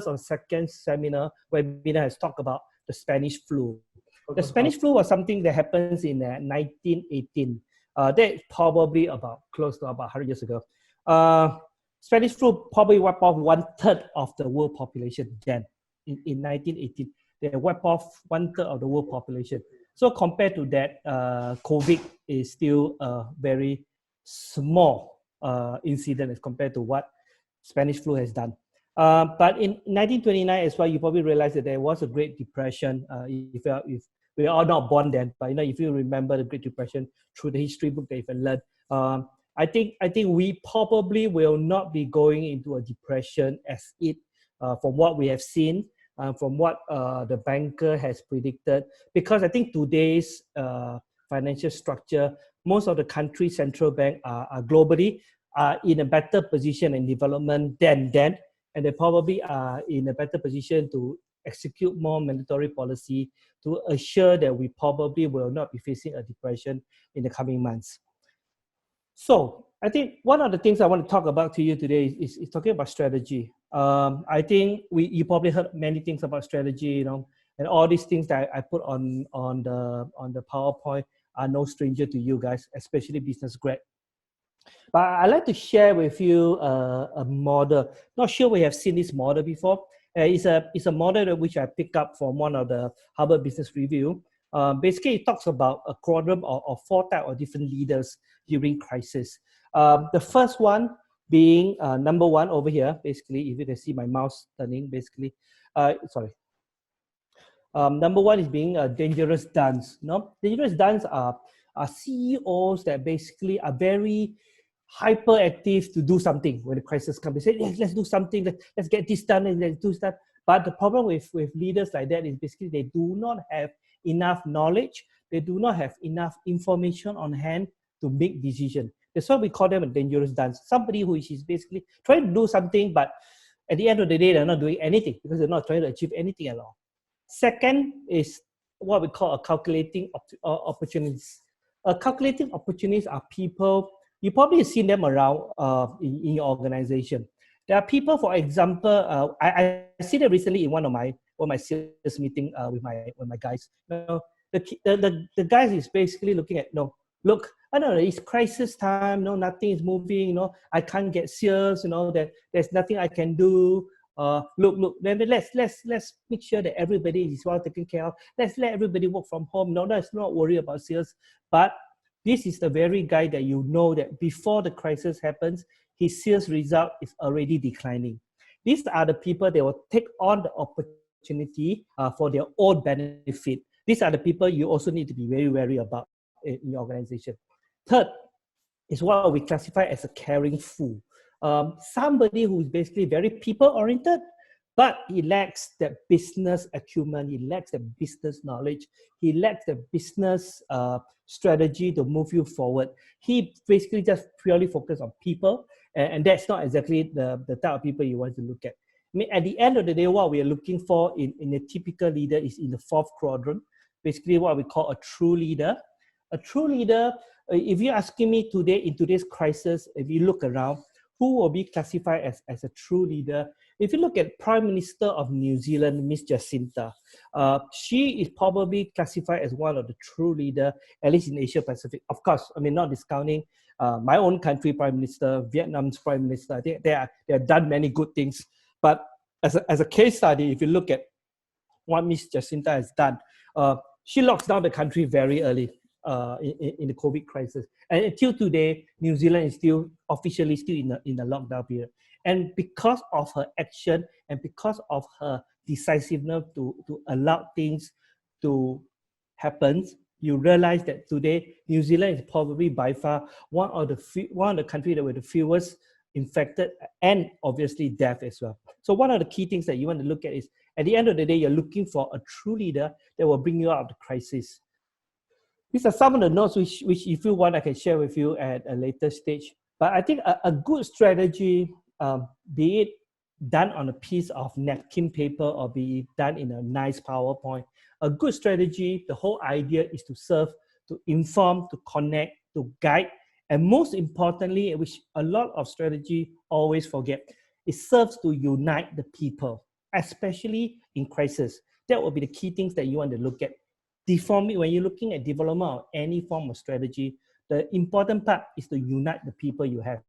or second webinar has talked about the Spanish flu. The Spanish flu was something that happens in 1918. That's probably close to about 100 years ago. Spanish flu probably wiped off 1/3 of the world population then. In 1918, they wiped off 1/3 of the world population. So compared to that, COVID is still a very small incident as compared to what Spanish flu has done. But in 1929 as well, you probably realize that there was a Great Depression. If we are not born then, but if you remember the Great Depression through the history book that you've learned, I think we probably will not be going into a depression as it from what we have seen, from what the banker has predicted, because I think today's financial structure, most of the country's central bank are globally in a better position in development than then, and they probably are in a better position to execute more mandatory policy to assure that we probably will not be facing a depression in the coming months. So I think one of the things I want to talk about to you today is talking about strategy. I think you probably heard many things about strategy, and all these things that I put on the PowerPoint are no stranger to you guys, especially business grad. But I'd like to share with you a model. Not sure we have seen this model before. It's a model which I picked up from one of the Harvard Business Review. Basically, it talks about a quadrant of 4 types of different leaders during crisis. The first one being number 1 over here. Basically, if you can see my mouse turning, basically, number 1 is being a dangerous dunce. Dangerous dunce are CEOs that basically are very hyperactive to do something when the crisis comes. They say, yes, let's do something, let's get this done, and let's do stuff. But the problem with leaders like that is basically they do not have enough knowledge, they do not have enough information on hand to make decisions. That's why we call them a dangerous dunce. Somebody who is basically trying to do something, but at the end of the day, they're not doing anything because they're not trying to achieve anything at all. Second is what we call a calculating opportunities. Calculating opportunities are people, you probably have seen them around in your organization. There are people, for example, I see that recently in one of my sales meeting with my guys. The guys is basically looking at, look, I don't know, it's crisis time, nothing is moving, I can't get sales, that there's nothing I can do. Look, let's make sure that everybody is well taken care of. Let's let everybody work from home. Let's not worry about sales. But this is the very guy that that before the crisis happens, his sales result is already declining. These are the people that will take on the opportunity for their own benefit. These are the people you also need to be very wary about in your organization. Third is what we classify as a caring fool. Somebody who is basically very people-oriented, but he lacks the business acumen, he lacks the business knowledge, he lacks the business strategy to move you forward. He basically just purely focused on people, and that's not exactly the type of people you want to look at. I mean, at the end of the day, what we are looking for in a typical leader is in the 4th quadrant, basically what we call a true leader. A true leader, if you're asking me today, in today's crisis, if you look around, who will be classified as a true leader? If you look at Prime Minister of New Zealand, Miss Jacinta, she is probably classified as one of the true leaders, at least in Asia Pacific. Of course, I mean, not discounting my own country Prime Minister, Vietnam's Prime Minister. I think they have done many good things. But as a case study, if you look at what Miss Jacinta has done, she locks down the country very early. In the COVID crisis, and until today, New Zealand is still officially in the lockdown period. And because of her action and because of her decisiveness to allow things to happen, you realize that today New Zealand is probably by far one of the countries that were the fewest infected and obviously death as well. So one of the key things that you want to look at is, at the end of the day, you're looking for a true leader that will bring you out of the crisis. These are some of the notes which if you want, I can share with you at a later stage. But I think a good strategy, be it done on a piece of napkin paper or be it done in a nice PowerPoint, a good strategy, the whole idea is to serve, to inform, to connect, to guide, and most importantly, which a lot of strategy always forget, it serves to unite the people. especially in crisis. That will be the key things that you want to look at. When you're looking at development of any form of strategy, the important part is to unite the people you have.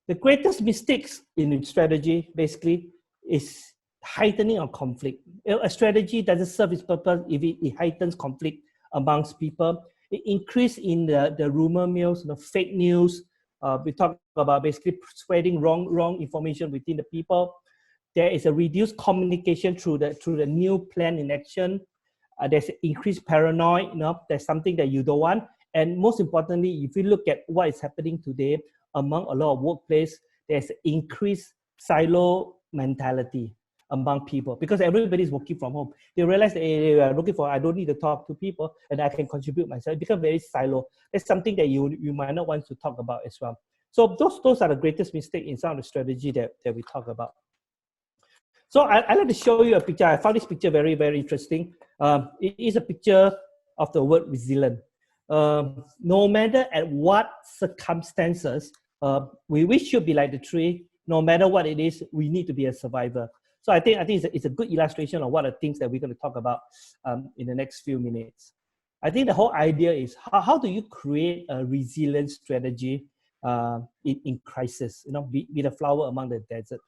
The greatest mistakes in strategy basically is heightening of conflict. A strategy doesn't serve its purpose if it heightens conflict amongst people. It increase in the rumor mills, fake news. We talk about basically spreading wrong information within the people. There is a reduced communication through the new plan in action. There's increased paranoia. There's something that you don't want. And most importantly, if you look at what is happening today among a lot of workplace, there's increased silo mentality among people because everybody's working from home. They realize that hey, I don't need to talk to people and I can contribute myself. It becomes very silo. That's something that you might not want to talk about as well. So those are the greatest mistakes in some of the strategy that we talk about. So I'd like to show you a picture. I found this picture very, very interesting. It is a picture of the word resilient. No matter at what circumstances, we should be like the tree. No matter what it is, we need to be a survivor. So I think it's a good illustration of what are things that we're going to talk about in the next few minutes. I think the whole idea is how do you create a resilient strategy in crisis? Be the flower among the desert.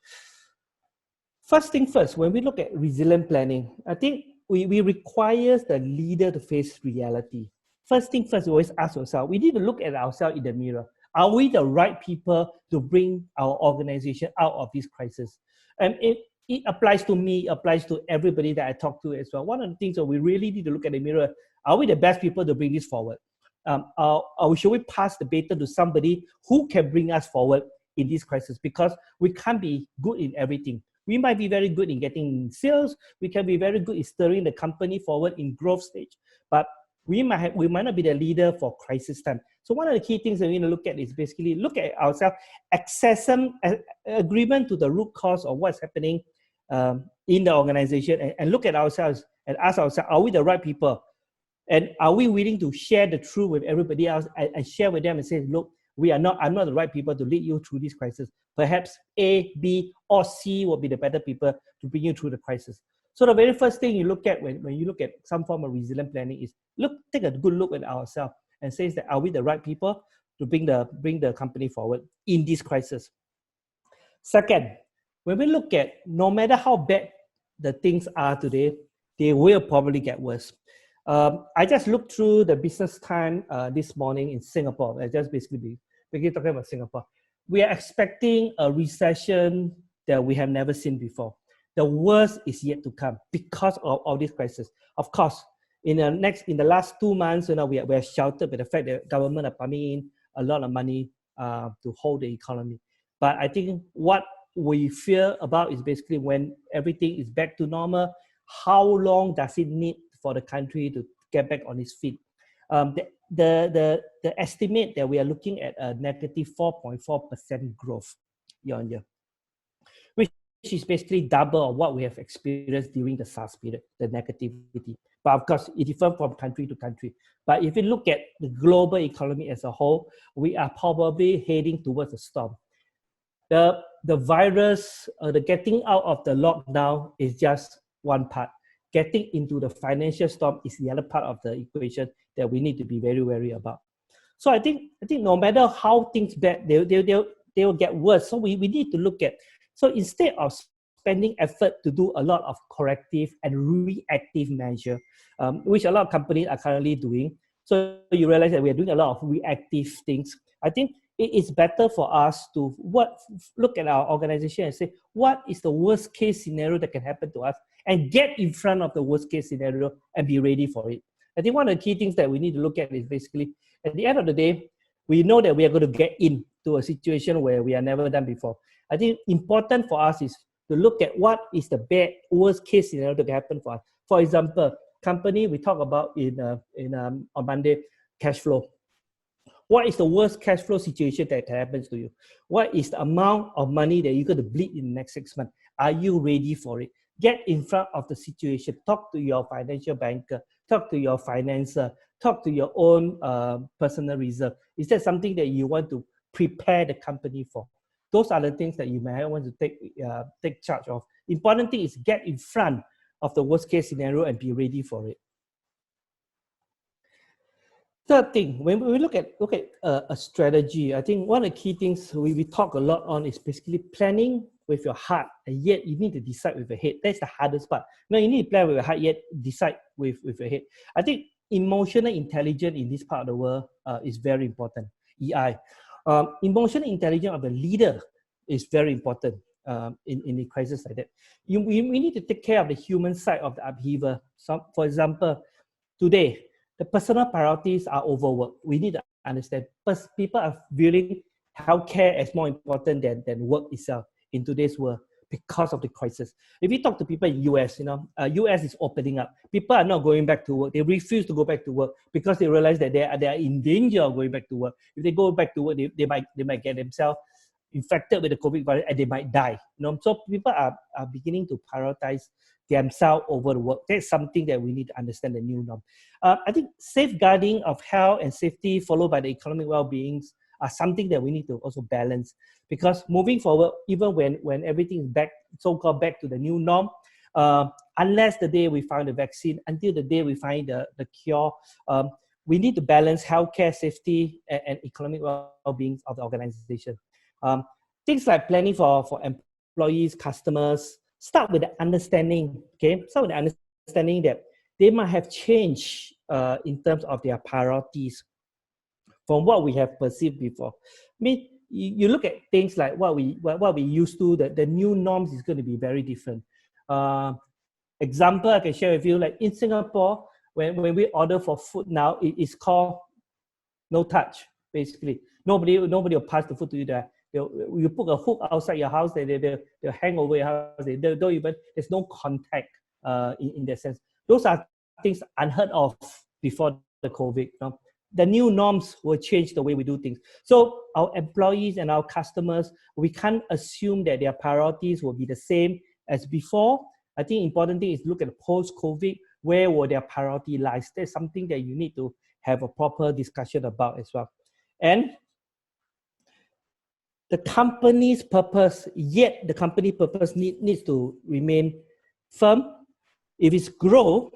First thing first, when we look at resilient planning, I think we require the leader to face reality. First thing first, we always ask ourselves, we need to look at ourselves in the mirror. Are we the right people to bring our organization out of this crisis? And it applies to me, applies to everybody that I talk to as well. One of the things that we really need to look at the mirror, are we the best people to bring this forward? Or should we pass the baton to somebody who can bring us forward in this crisis? Because we can't be good in everything. We might be very good in getting sales. We can be very good in steering the company forward in growth stage, but we might not be the leader for crisis time. So one of the key things that we need to look at is basically look at ourselves, access some agreement to the root cause of what's happening in the organization, and look at ourselves and ask ourselves, are we the right people? And are we willing to share the truth with everybody else and share with them and say, look, I'm not the right people to lead you through this crisis. Perhaps A, B, or C will be the better people to bring you through the crisis. So the very first thing you look at when you look at some form of resilient planning is take a good look at ourselves and say that are we the right people to bring the company forward in this crisis. Second, when we look at no matter how bad the things are today, they will probably get worse. I just looked through the Business Time this morning in Singapore. I just basically talking about Singapore. We are expecting a recession that we have never seen before. The worst is yet to come because of all this crisis. Of course, in the last 2 months, we are sheltered by the fact that government are pumping in a lot of money to hold the economy. But I think what we fear about is basically when everything is back to normal, how long does it need for the country to get back on its feet? The estimate that we are looking at a negative 4.4% growth year on year, which is basically double of what we have experienced during the SARS period, the negativity. But of course, it differs from country to country. But if you look at the global economy as a whole, we are probably heading towards a storm. The virus, the getting out of the lockdown is just one part. Getting into the financial storm is the other part of the equation that we need to be very wary about. So I think no matter how things bad, they will get worse. So we need to look at, so instead of spending effort to do a lot of corrective and reactive measure, which a lot of companies are currently doing, so you realize that we are doing a lot of reactive things. I think it is better for us to look at our organization and say, what is the worst case scenario that can happen to us, and get in front of the worst case scenario and be ready for it. I think one of the key things that we need to look at is basically, at the end of the day, we know that we are going to get into a situation where we have never done before. I think important for us is to look at what is the worst case scenario that can happen for us. For example, company we talk about on Monday, cash flow. What is the worst cash flow situation that can happen to you? What is the amount of money that you're going to bleed in the next 6 months? Are you ready for it? Get in front of the situation. Talk to your financial banker. Talk to your financer. Talk to your own personal reserve. Is that something that you want to prepare the company for? Those are the things that you may want to take charge of Important thing is get in front of the worst case scenario and be ready for it. Third thing, when we look at a strategy, I think one of the key things we talk a lot on is basically planning with your heart, and yet you need to decide with your head. That's the hardest part. No, you need to plan with your heart, yet decide with your head. I think emotional intelligence in this part of the world is very important. EI. Emotional intelligence of the leader is very important in a crisis like that. We need to take care of the human side of the upheaval. So, for example, today, the personal priorities are overworked. We need to understand. People are viewing healthcare as more important than work itself in today's world because of the crisis. If you talk to people in US, US is opening up. People are not going back to work. They refuse to go back to work because they realize that they are in danger of going back to work. If they go back to work, they might get themselves infected with the COVID virus and they might die. So people are beginning to prioritize themselves over the work. That's something that we need to understand, the new norm. I think safeguarding of health and safety followed by the economic well-being are something that we need to also balance, because moving forward, even when everything is back, so-called back to the new norm, unless the day we find the vaccine, until the day we find the cure, we need to balance healthcare, safety, and economic well-being of the organization. Things like planning for employees, customers, start with the understanding, okay? Start with the understanding that they might have changed in terms of their priorities from what we have perceived before. I mean, you look at things like what we used to, the new norms is going to be very different. Example I can share with you, like in Singapore, when we order for food now, it is called no touch, basically. Nobody will pass the food to you there. You put a hook outside your house, they'll hang over your house. There's no contact in that sense. Those are things unheard of before the COVID. The new norms will change the way we do things. So our employees and our customers, we can't assume that their priorities will be the same as before. I think important thing is look at post-COVID, where will their priority lies? That's something that you need to have a proper discussion about as well. And the company's purpose, yet the company purpose needs to remain firm. If it's growth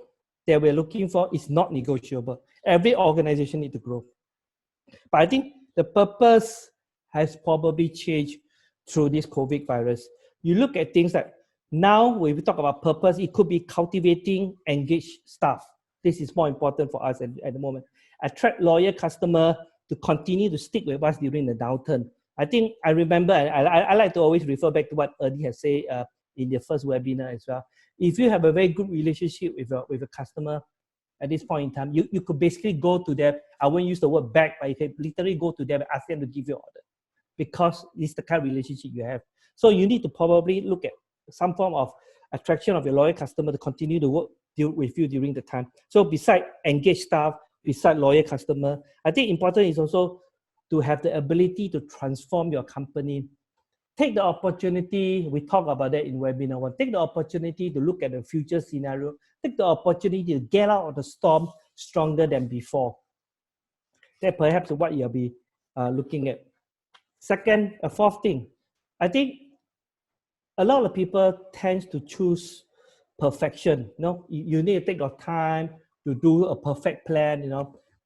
that we're looking for, it's not negotiable. Every organization needs to grow. But I think the purpose has probably changed through this COVID virus. You look at things like now when we talk about purpose, it could be cultivating engaged staff. This is more important for us at the moment. Attract loyal customer to continue to stick with us during the downturn. I think I remember, I like to always refer back to what Ernie has said in the first webinar as well. If you have a very good relationship with a customer at this point in time, you could basically go to them. I won't use the word beg, but you can literally go to them and ask them to give you an order, because it's the kind of relationship you have. So you need to probably look at some form of attraction of your loyal customer to continue to work with you during the time. So beside engaged staff, beside loyal customer, I think important is also to have the ability to transform your company. Take the opportunity, we talk about that in webinar one, take the opportunity to look at the future scenario, take the opportunity to get out of the storm stronger than before. That perhaps what you'll be looking at. Second, a fourth thing, I think a lot of people tend to choose perfection. You need to take your time to do a perfect plan,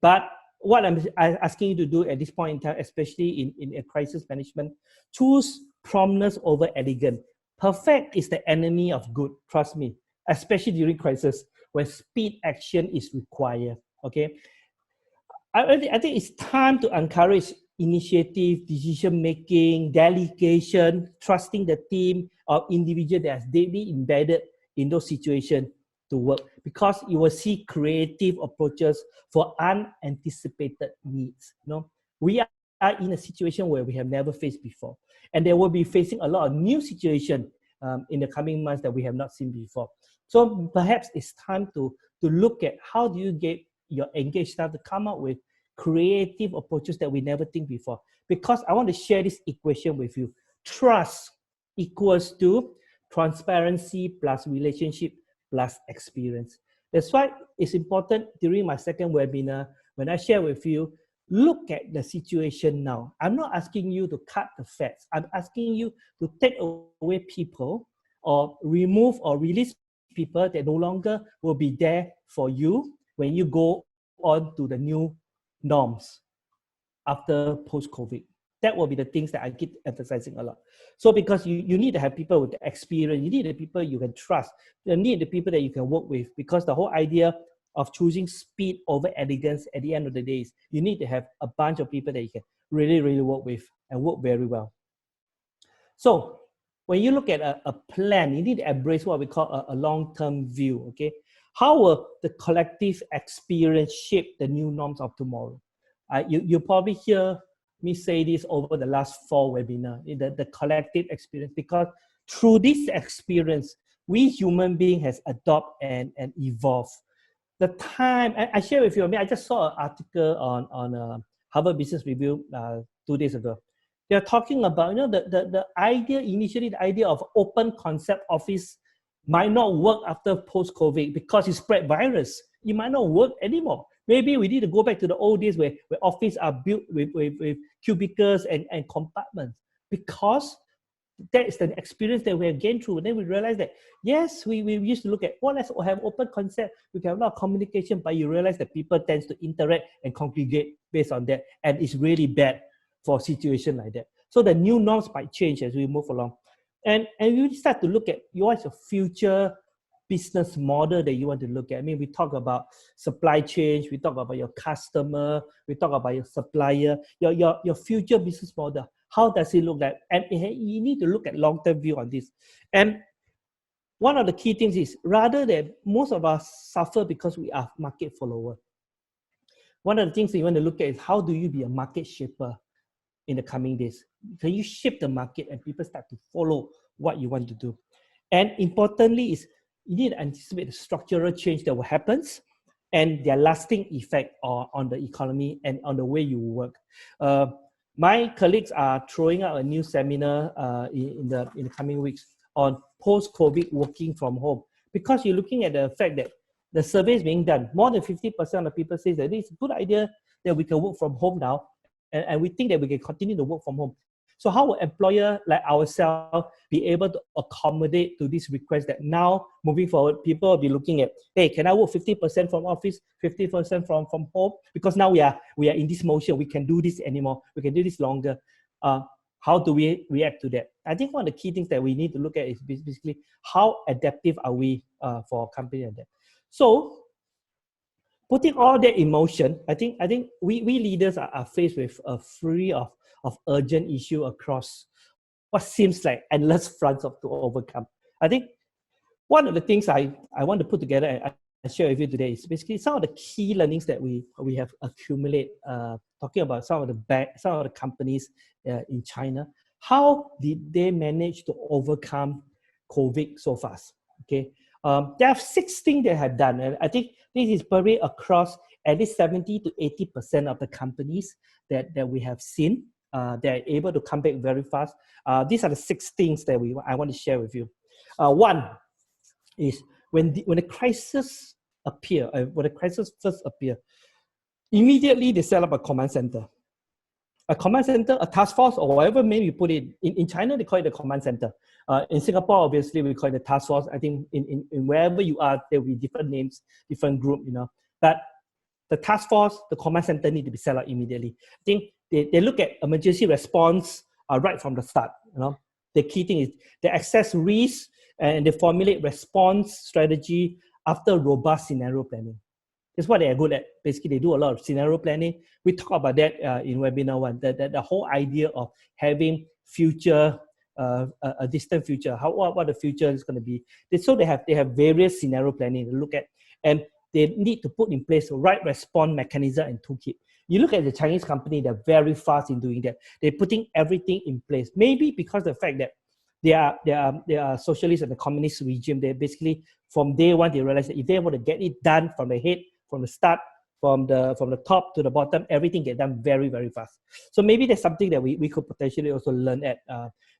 but what I'm asking you to do at this point in time, especially in a crisis management, choose promptness over elegance. Perfect is the enemy of good, trust me, especially during crisis where speed action is required, okay? I think it's time to encourage initiative, decision-making, delegation, trusting the team or individual that's deeply embedded in those situations to work, because you will see creative approaches for unanticipated needs. We are in a situation where we have never faced before, and they will be facing a lot of new situations in the coming months that we have not seen before. So perhaps it's time to look at how do you get your engaged staff to come up with creative approaches that we never think before. Because I want to share this equation with you. Trust equals to transparency plus relationship plus experience. That's why it's important during my second webinar, when I share with you, look at the situation now. I'm not asking you to cut the fats. I'm asking you to take away people or remove or release people that no longer will be there for you when you go on to the new norms after post-COVID. That will be the things that I keep emphasizing a lot. So because you need to have people with the experience, you need the people you can trust, you need the people that you can work with, because the whole idea of choosing speed over elegance at the end of the day is you need to have a bunch of people that you can really, really work with and work very well. So when you look at a plan, you need to embrace what we call a long-term view, okay? How will the collective experience shape the new norms of tomorrow? You probably hear me say this over the last 4 webinars, the collective experience, because through this experience, we human beings has adopted and evolved. The time, I share with you, I just saw an article on Harvard Business Review 2 days ago. They're talking about, the idea, initially the idea of open concept office might not work after post-COVID because it spread virus. It might not work anymore. Maybe we need to go back to the old days where offices are built with cubicles and compartments, because that is the experience that we have gained through. And then we realize that, yes, we used to look at, well, let's have open concept. We can have a lot of communication, but you realize that people tend to interact and congregate based on that. And it's really bad for a situation like that. So the new norms might change as we move along. And we start to look at what's your future business model that you want to look at. I mean, we talk about supply chain, we talk about your customer, we talk about your supplier, your future business model. How does it look like? And you need to look at long-term view on this. And one of the key things is, rather than most of us suffer because we are market follower, one of the things that you want to look at is how do you be a market shaper in the coming days? Can you shape the market and people start to follow what you want to do? And importantly is, you need to anticipate the structural change that will happen and their lasting effect on the economy and on the way you work. My colleagues are throwing out a new seminar in the coming weeks on post-COVID working from home, because you're looking at the fact that the survey is being done. More than 50% of people say that it's a good idea that we can work from home now, and we think that we can continue to work from home. So how will employer like ourselves be able to accommodate to this request that now moving forward, people will be looking at, hey, can I work 50% from office, 50% from home? Because now we are in this motion, we can do this anymore, we can do this longer. How do we react to that? I think one of the key things that we need to look at is basically how adaptive are we for a company like that. So putting all that in motion, I think we leaders are faced with a flurry of urgent issue across what seems like endless fronts to overcome. I think one of the things I want to put together and share with you today is basically some of the key learnings that we have accumulated, talking about some of the companies in China. How did they manage to overcome COVID so fast? Okay, there are 6 things they have done, and I think this is probably across at least 70 to 80% of the companies that we have seen. They're able to come back very fast. These are the 6 things that I want to share with you. One is when the crisis appear, when the crisis first appear, immediately they set up a command center. A command center, a task force, or whatever name you put it. In China, they call it the command center. In Singapore, obviously, we call it the task force. I think in wherever you are, there will be different names, different group, But the task force, the command center need to be set up immediately. I think they look at emergency response right from the start. The key thing is they assess risk and they formulate response strategy after robust scenario planning. That's what they are good at. Basically, they do a lot of scenario planning. We talk about that in webinar 1. The whole idea of having future, a distant future, what the future is going to be. So they have various scenario planning to look at, and they need to put in place the right response mechanism and toolkit. You look at the Chinese company; they're very fast in doing that. They're putting everything in place. Maybe because of the fact that they are socialist and the communist regime. They basically from day one they realize that if they want to get it done from the head, from the start, from the top to the bottom, everything get done very, very fast. So maybe there's something that we could potentially also learn at.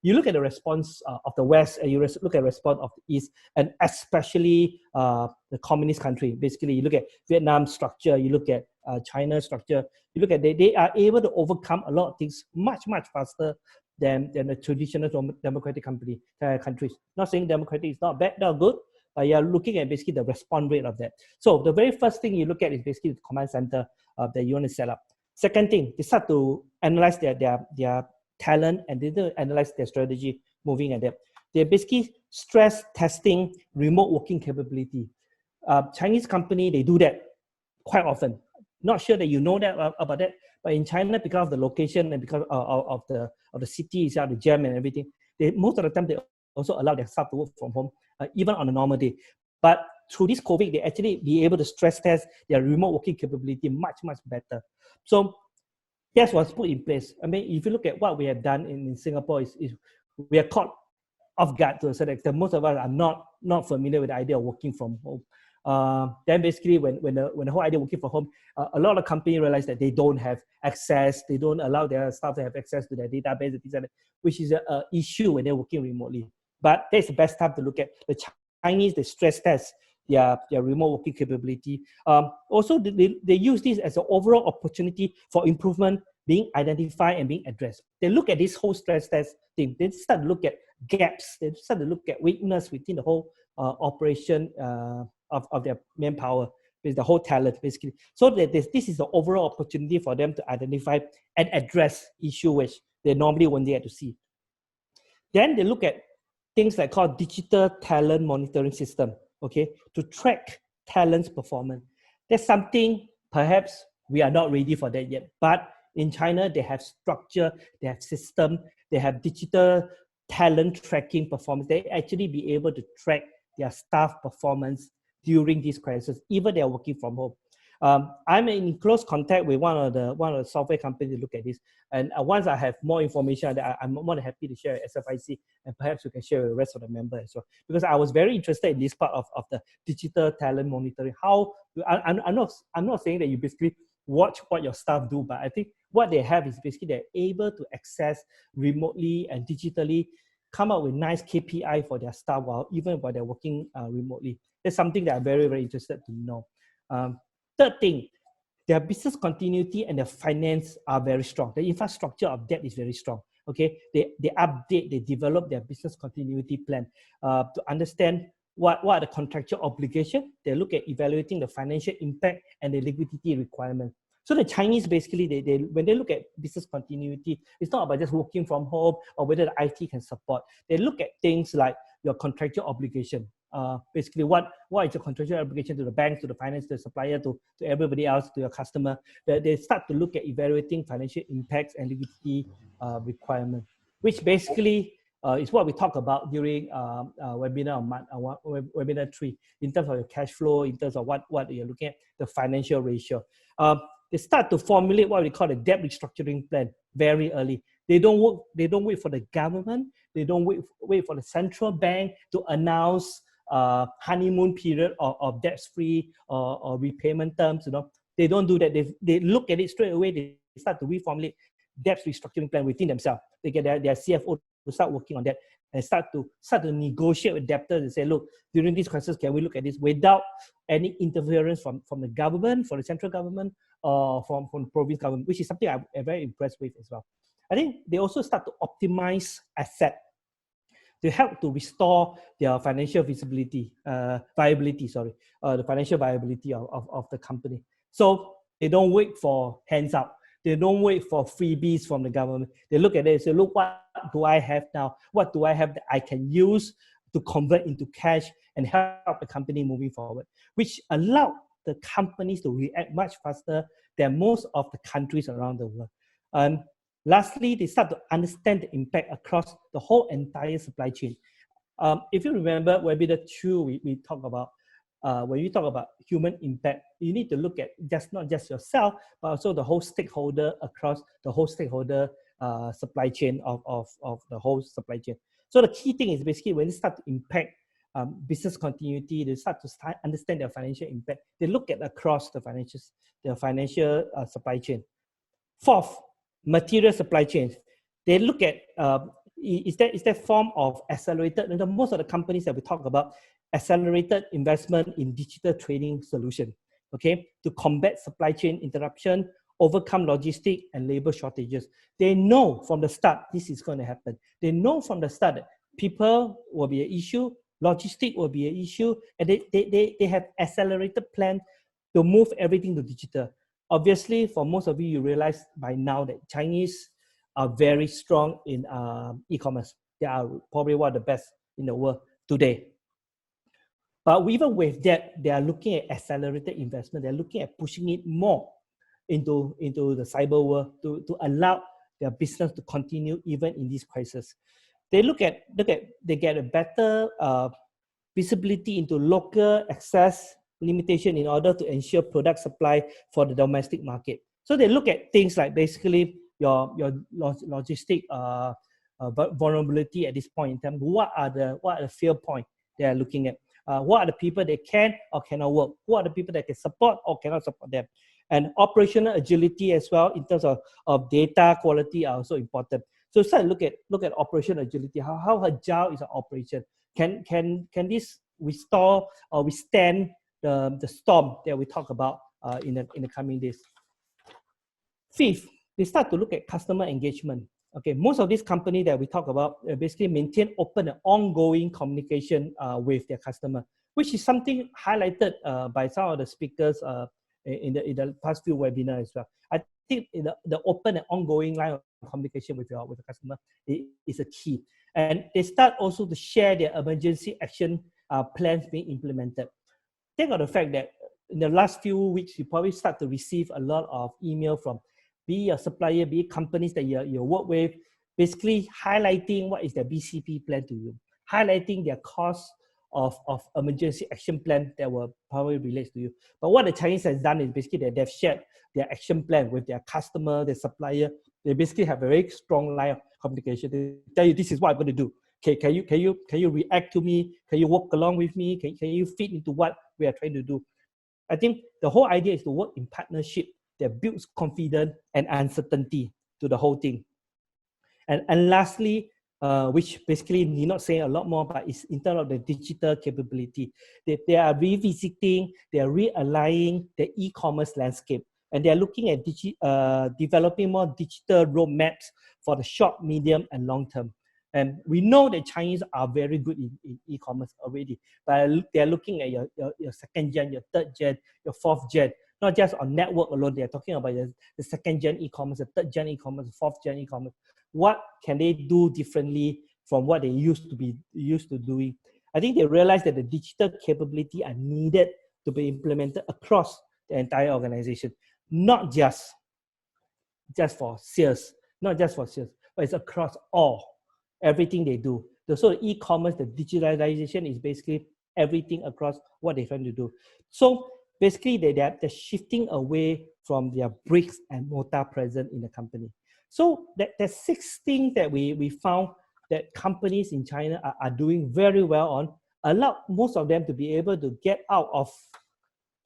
You look at the response of the West, and you look at the response of the East, and especially the communist country. Basically, you look at Vietnam's structure, you look at China's structure, you look at they are able to overcome a lot of things much, much faster than the traditional democratic countries. Not saying democratic is not bad, not good, but you're looking at basically the response rate of that. So the very first thing you look at is basically the command center that you want to set up. Second thing, they start to analyze their talent, and they do analyze their strategy moving at them. They're basically stress testing remote working capability. Chinese company, they do that quite often. Not sure that you know that about that, but in China, because of the location and because of the city itself, the jam and everything, most of the time they also allow their staff to work from home, even on a normal day. But through this COVID, they actually be able to stress test their remote working capability much better. So that was put in place. I mean, if you look at what we have done in Singapore, is we are caught off guard to a certain extent. Most of us are not familiar with the idea of working from home. Then basically when the whole idea of working from home, a lot of companies realize that they don't have access, they don't allow their staff to have access to their database, which is an issue when they're working remotely. But that's the best time to look at. The Chinese, they stress test their remote working capability. Also, they use this as an overall opportunity for improvement being identified and being addressed. They look at this whole stress test thing. They start to look at gaps. They start to look at weakness within the whole operation of their manpower, with the whole talent, basically. So that this is the overall opportunity for them to identify and address issues which they normally won't dare to see. Then they look at things like called digital talent monitoring system, okay, to track talent's performance. That's something perhaps we are not ready for that yet, but in China, they have structure, they have system, they have digital talent tracking performance. They actually be able to track their staff performance during this crisis, even they are working from home. I'm in close contact with one of the software companies to look at this. And once I have more information, I'm more than happy to share with SFIC, and perhaps we can share with the rest of the members as well. Because I was very interested in this part of the digital talent monitoring. I'm not saying that you basically watch what your staff do, but I think what they have is basically they're able to access remotely and digitally, come up with nice KPI for their staff even while they're working remotely. That's something that I'm very interested to know. Third thing, their business continuity and their finance are very strong. The infrastructure of that is very strong. Okay, they update, they develop their business continuity plan to understand what are the contractual obligations. They look at evaluating the financial impact and the liquidity requirement. So the Chinese basically, when they look at business continuity, it's not about just working from home or whether the IT can support. They look at things like your contractual obligation. Basically, what is your contractual obligation to the bank, to the finance, to the supplier, to everybody else, to your customer. They start to look at evaluating financial impacts and liquidity requirement, which basically is what we talk about during webinar 3, in terms of your cash flow, in terms of what you're looking at, the financial ratio. They start to formulate what we call a debt restructuring plan very early. They don't wait for the government. They don't wait for the central bank to announce honeymoon period of debt-free or repayment terms. They don't do that. They look at it straight away. They start to reformulate debt restructuring plan within themselves. They get their CFO to start working on that and start to negotiate with debtors and say, look, during this crisis, can we look at this without any interference from the government, from the central government, or from the province government, which is something I'm very impressed with as well. I think they also start to optimize asset to help to restore their financial viability, the financial viability of the company. So they don't wait for hands out. They don't wait for freebies from the government. They look at it and say, look, what do I have now? What do I have that I can use to convert into cash and help the company moving forward, which allowed the companies to react much faster than most of the countries around the world. Lastly, they start to understand the impact across the whole entire supply chain. If you remember, webinar 2, we talk about when you talk about human impact, you need to look at not just yourself, but also the whole stakeholder across the whole stakeholder supply chain of the whole supply chain. So the key thing is basically when they start to impact business continuity, they start to understand their financial impact. They look at across the financial supply chain. Fourth, material supply chains. They look at is that form of accelerated. Most of the companies that we talk about accelerated investment in digital trading solution, okay, to combat supply chain interruption overcome logistic and labor shortages. They know from the start this is going to happen. They know from the start that people will be an issue, logistic will be an issue, and they have accelerated plan to move everything to digital. Obviously, for most of you realize by now that Chinese are very strong in e-commerce. They are probably one of the best in the world today. But even with that, they are looking at accelerated investment. They're looking at pushing it more into the cyber world to allow their business to continue even in this crisis. They they get a better visibility into local access limitation in order to ensure product supply for the domestic market. So they look at things like basically your logistic vulnerability at this point in time. What are the fear points they are looking at? What are the people that can or cannot work? Who are the people that can support or cannot support them? And operational agility as well in terms of data quality are also important. So start to look at operational agility. How agile is our operation? Can this restore or withstand the storm that we talk about in the coming days? Fifth, they start to look at customer engagement. Okay, most of these companies that we talk about basically maintain open and ongoing communication with their customer, which is something highlighted by some of the speakers in the past few webinars as well. I think the open and ongoing line of communication with the customer is a key. And they start also to share their emergency action plans being implemented. Think of the fact that in the last few weeks, you probably start to receive a lot of email from be a supplier, be companies that you work with, basically highlighting what is their BCP plan to you, highlighting their cost of emergency action plan that will probably relate to you. But what the Chinese has done is basically that they've shared their action plan with their customer, their supplier. They basically have a very strong line of communication. They tell you, this is what I'm going to do. Okay, can you react to me? Can you walk along with me? Can you fit into what we are trying to do? I think the whole idea is to work in partnership that builds confidence and uncertainty to the whole thing. And lastly, which basically need not say a lot more, but it's in terms of the digital capability. They are revisiting, they are realigning the e-commerce landscape, and they are looking at developing more digital roadmaps for the short, medium, and long term. And we know that Chinese are very good in e-commerce already, but they're looking at your second gen, your third gen, your fourth gen, not just on network alone. They're talking about the second gen e-commerce, the third gen e-commerce, the fourth gen e-commerce. What can they do differently from what they used to doing? I think they realize that the digital capability are needed to be implemented across the entire organization, not just for sales, but it's across everything they do. So the e-commerce, the digitalization is basically everything across what they're trying to do. So basically they're shifting away from their bricks and mortar presence in the company. So there's 6 things that we found that companies in China are doing very well on, allow most of them to be able to get out of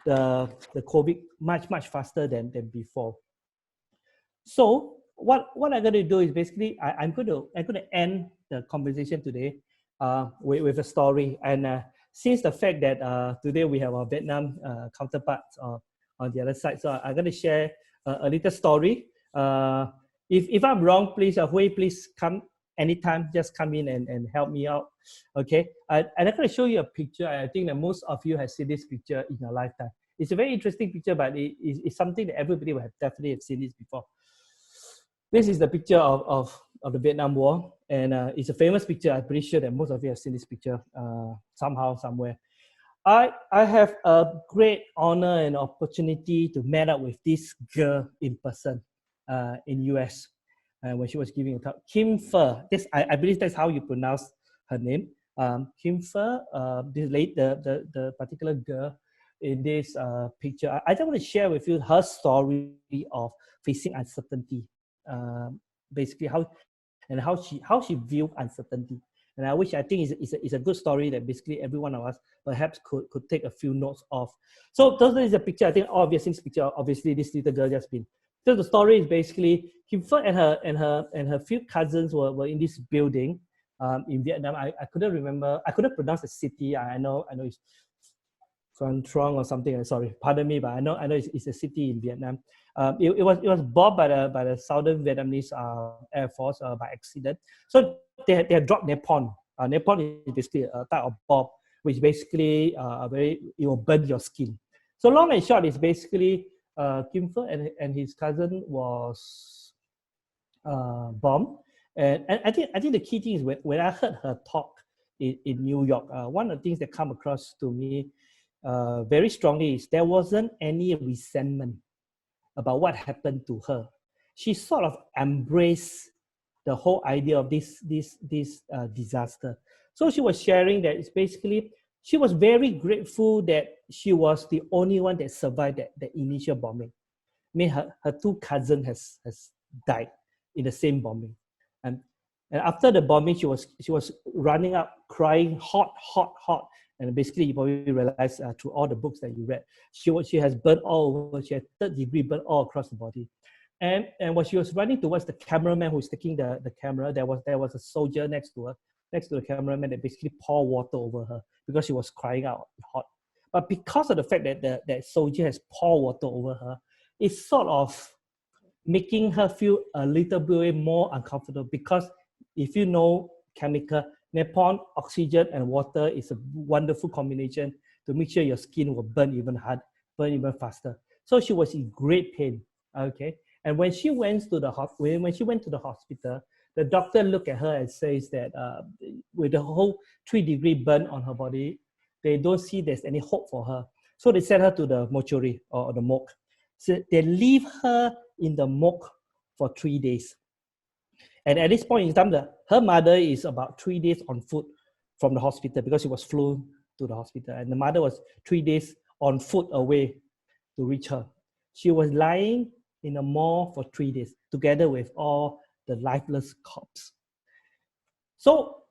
the COVID much faster than before. So what I'm going to do is basically I'm going to end the conversation today with a story. And since the fact that today we have our Vietnam counterparts on the other side, so I'm going to share a little story. If I'm wrong, please, Hui, please come anytime. Just come in and help me out. Okay. And I'm going to show you a picture. I think that most of you have seen this picture in your lifetime. It's a very interesting picture, but it's something that everybody will have definitely have seen this before. This is the picture of the Vietnam War, and it's a famous picture. I'm pretty sure that most of you have seen this picture somehow, somewhere. I have a great honor and opportunity to meet up with this girl in person in US when she was giving a talk. Kim Pher. I believe that's how you pronounce her name. Kim Pher, the particular girl in this picture. I just want to share with you her story of facing uncertainty. Basically how she viewed uncertainty, and I think is a good story that basically every one of us perhaps could take a few notes of. So this is a picture. I think all of you have seen this picture. Obviously, this little girl just been. So the story is basically Kim Pher and her few cousins were in this building in Vietnam. I couldn't remember. I couldn't pronounce the city. I know it's Trong or something. Sorry, pardon me, but I know it's a city in Vietnam. It was bombed by the Southern Vietnamese Air Force by accident. So they had dropped napalm. Napalm is basically a type of bomb which basically it will burn your skin. So long and short is basically Kim Pho and his cousin was bombed. And I think the key thing is when I heard her talk in New York, one of the things that come across to me very strongly is there wasn't any resentment about what happened to her. She sort of embraced the whole idea of this disaster. So she was sharing that it's basically she was very grateful that she was the only one that survived the initial bombing. I mean, her two cousins has died in the same bombing, and after the bombing, she was running up, crying, hot, and basically you probably realize through all the books that you read, she has burnt all over. She had third-degree burn all across the body, and when she was running towards the cameraman who was taking the camera, there was a soldier next to the cameraman that basically poured water over her because she was crying out hot. But because of the fact that that soldier has poured water over her, it's sort of making her feel a little bit more uncomfortable because if you know chemical, napalm, oxygen, and water is a wonderful combination to make sure your skin will burn even hard, burn even faster. So she was in great pain. Okay, and when she went to the hospital, the doctor looked at her and says that with the whole 3-degree burn on her body, they don't see there's any hope for her. So they sent her to the mortuary or the morgue. So they leave her in the morgue for 3 days. And at this point in time, her mother is about 3 days on foot from the hospital because she was flown to the hospital. And the mother was 3 days on foot away to reach her. She was lying in a morgue for 3 days together with all the lifeless corpse. So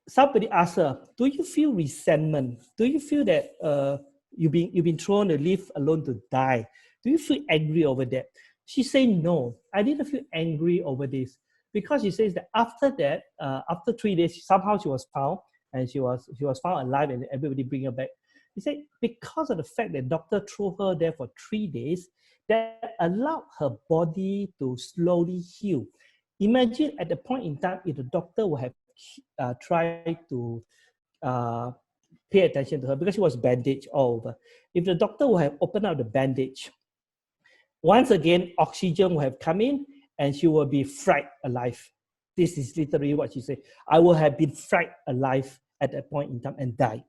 somebody asked her, do you feel resentment? Do you feel that you've been thrown to live alone to die? Do you feel angry over that? She said, no, I didn't feel angry over this. Because she says that after that, after 3 days, somehow she was found and she was found alive and everybody bring her back. He said, because of the fact that doctor threw her there for 3 days, that allowed her body to slowly heal. Imagine at the point in time, if the doctor would have tried to pay attention to her because she was bandaged all over. If the doctor would have opened up the bandage, once again, oxygen will have come in and she will be fried alive. This is literally what she said. I will have been fried alive at that point in time and died.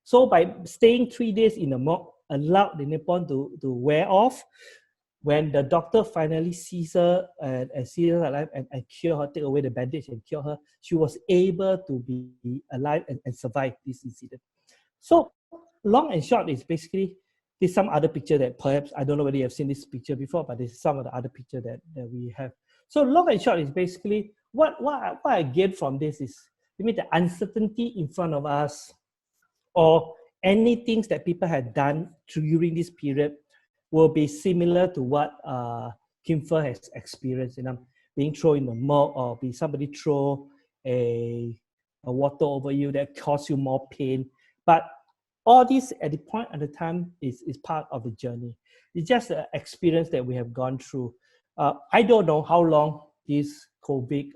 So by staying 3 days in the morgue, allowed the napalm to wear off. When the doctor finally sees her and sees her alive and cure her, take away the bandage and cure her, she was able to be alive and survive this incident. So long and short is basically, there's some other picture that perhaps, I don't know whether you have seen this picture before, but there's some of the other picture that we have. So long and short is basically, what I get from this is, I mean, the uncertainty in front of us or any things that people had done during this period will be similar to what Kim Pho has experienced, being thrown in the morgue or be somebody throw a water over you that cause you more pain. But all this at the point at the time is part of the journey. It's just an experience that we have gone through. I don't know how long this COVID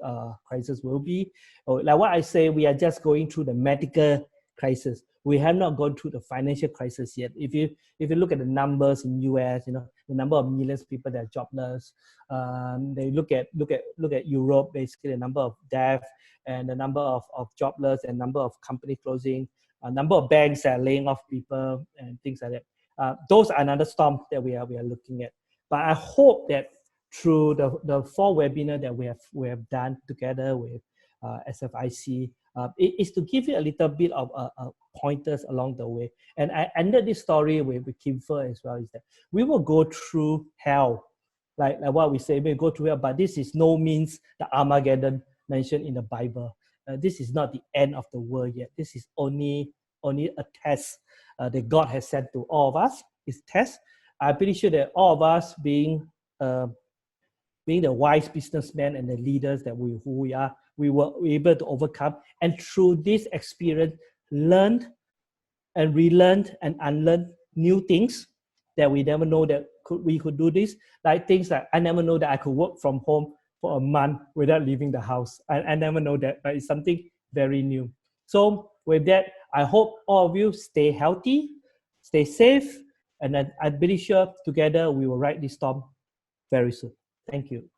crisis will be. Like what I say, we are just going through the medical crisis. We have not gone through the financial crisis yet. If you look at the numbers in US, the number of millions of people that are jobless. They look at Europe, basically the number of deaths and the number of jobless and number of company closing, a number of banks that are laying off people and things like that. Those are another storm that we are looking at. But I hope that through the 4 webinars that we have done together with SFIC, it is to give you a little bit of pointers along the way. And I ended this story with Kim Pho as well, is that we will go through hell, like what we say, we go through hell, but this is no means the Armageddon mentioned in the Bible. This is not the end of the world yet. This is only a test that God has sent to all of us. It's test. I'm pretty sure that all of us being the wise businessmen and the leaders that who we are, we were able to overcome. And through this experience, learned and relearn and unlearn new things that we never know that we could do this. Like things like I never know that I could work from home for a month without leaving the house. I never know that, but it's something very new. So with that, I hope all of you stay healthy, stay safe, and then I'm pretty sure together we will ride this storm very soon. Thank you.